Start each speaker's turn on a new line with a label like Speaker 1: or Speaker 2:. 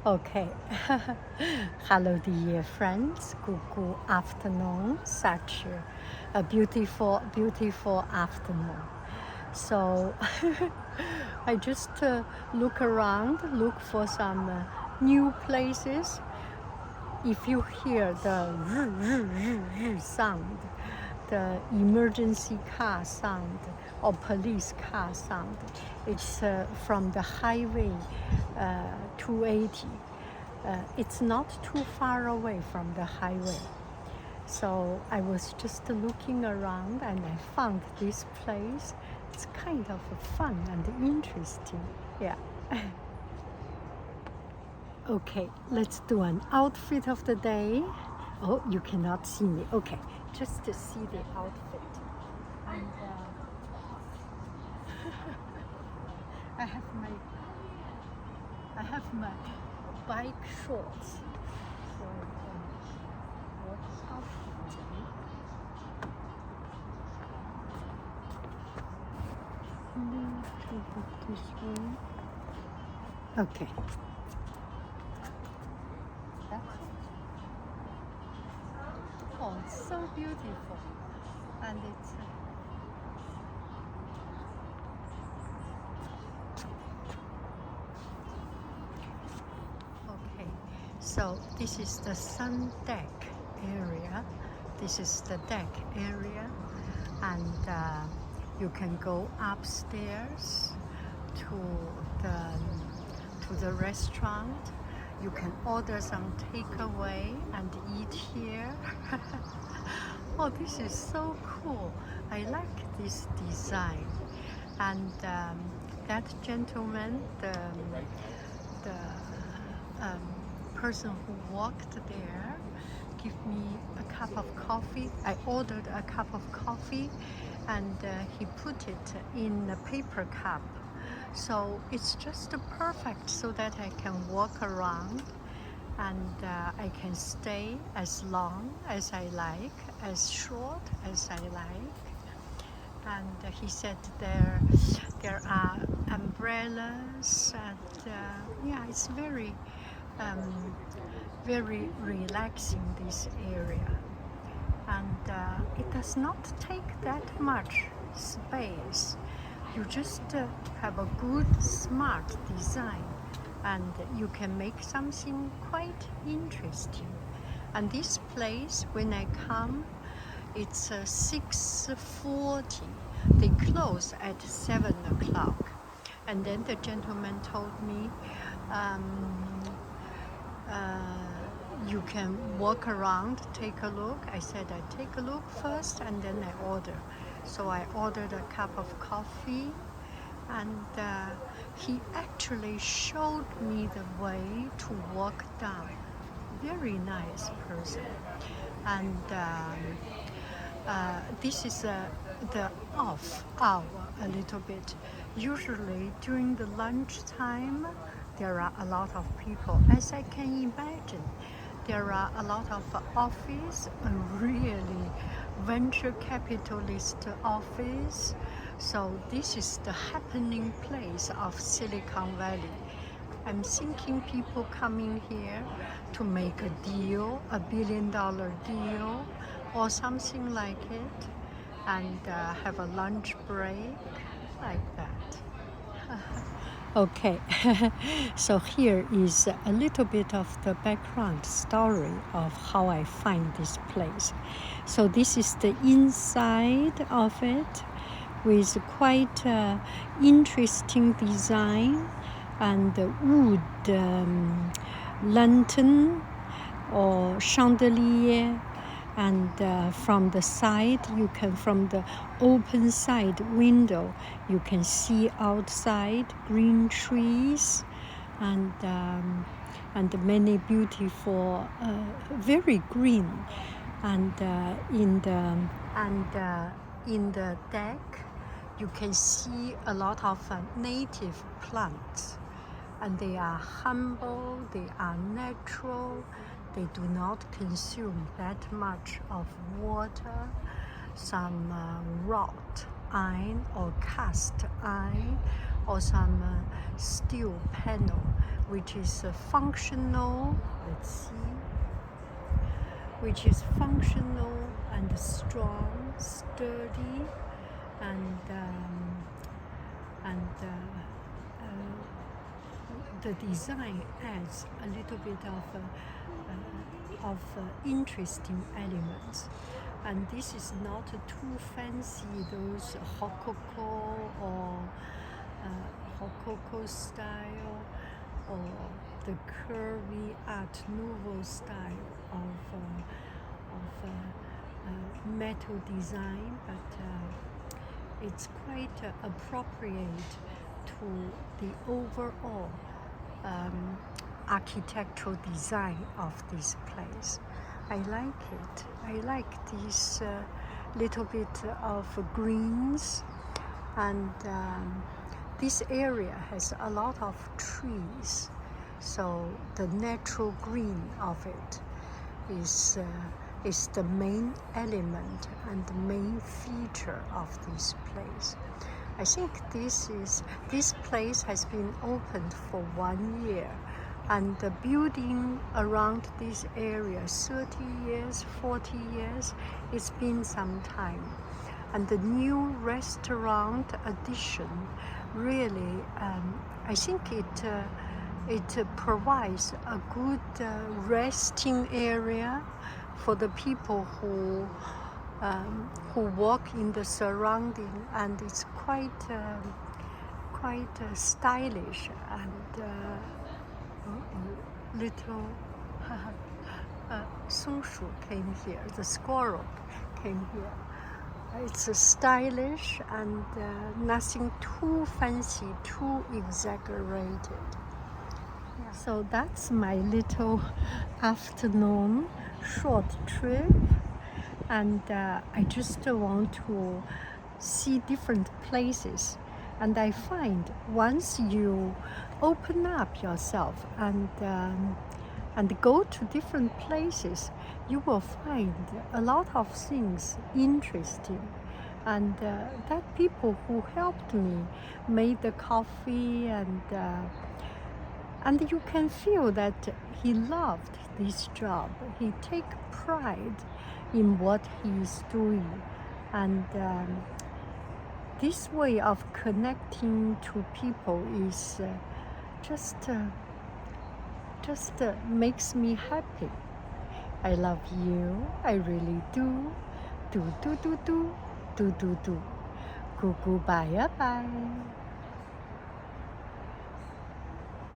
Speaker 1: Okay. Hello, dear friends. Good afternoon. Such a beautiful, beautiful afternoon. So I just look around, look for some new places. If you hear the sound, the emergency car sound or police car sound, it's from the highway 280. It's not too far away from the highway. So I was just looking around and I found this place. It's kind of fun and interesting. Yeah. Okay, let's do an outfit of the day. Oh, you cannot see me. Okay, just to see the outfit. And I have my bike shorts. So what outfit? This way. Okay. Oh, it's so beautiful, and it's okay. So this is the sun deck area. This is the deck area, and you can go upstairs to the restaurant. You can order some takeaway and eat here. Oh, this is so cool. I like this design. And that gentleman, the person who walked there, give me a cup of coffee. I ordered a cup of coffee, and he put it in a paper cup. So it's just perfect so that I can walk around, and I can stay as long as I like, as short as I like. And he said there are umbrellas, and yeah, it's very very relaxing, this area. And it does not take that much space. You just have a good, smart design, and you can make something quite interesting. And this place, when I come, it's 6:40. They close at 7 o'clock. And then the gentleman told me, you can walk around, take a look. I said I take a look first and then I order. So I ordered a cup of coffee, and he actually showed me the way to walk down. Very nice person. And this is the off hour a little bit. Usually during the lunch time, there are a lot of people. As I can imagine, there are a lot of office, a really venture capitalist office. So this is the happening place of Silicon Valley. I'm thinking people coming here to make a deal, $1 billion deal or something like it, and have a lunch break like that. Okay, so here is a little bit of the background story of how I find this place. So this is the inside of it, with quite interesting design, and the wood lantern or chandelier. And from the side, from the open side window, you can see outside green trees, and many beautiful, very green. And in the deck, you can see a lot of native plants, and they are humble, they are natural. They do not consume that much of water. Some wrought iron or cast iron, or some steel panel which is functional. Let's see. Which is functional and strong, sturdy, and the design adds a little bit of interesting elements. And this is not too fancy, those Rococo style or the curvy Art Nouveau style of metal design, but it's quite appropriate to the overall architectural design of this place. I like it. I like this little bit of greens, and this area has a lot of trees, so the natural green of it is the main element and the main feature of this place. I think this place has been opened for 1 year, and the building around this area 30 years, 40 years, it's been some time. And the new restaurant addition really, I think it provides a good resting area for the people who walk in the surrounding, and it's quite stylish, and little 松鼠 came here, the squirrel came here. It's stylish and nothing too fancy, too exaggerated. Yeah. So that's my little afternoon short trip, and I just want to see different places. And I find once you open up yourself and go to different places, you will find a lot of things interesting. And that people who helped me made the coffee, and you can feel that he loved this job. He take pride in what he is doing, and this way of connecting to people is just makes me happy. I love you. I really do. Do. Goo goo bye bye.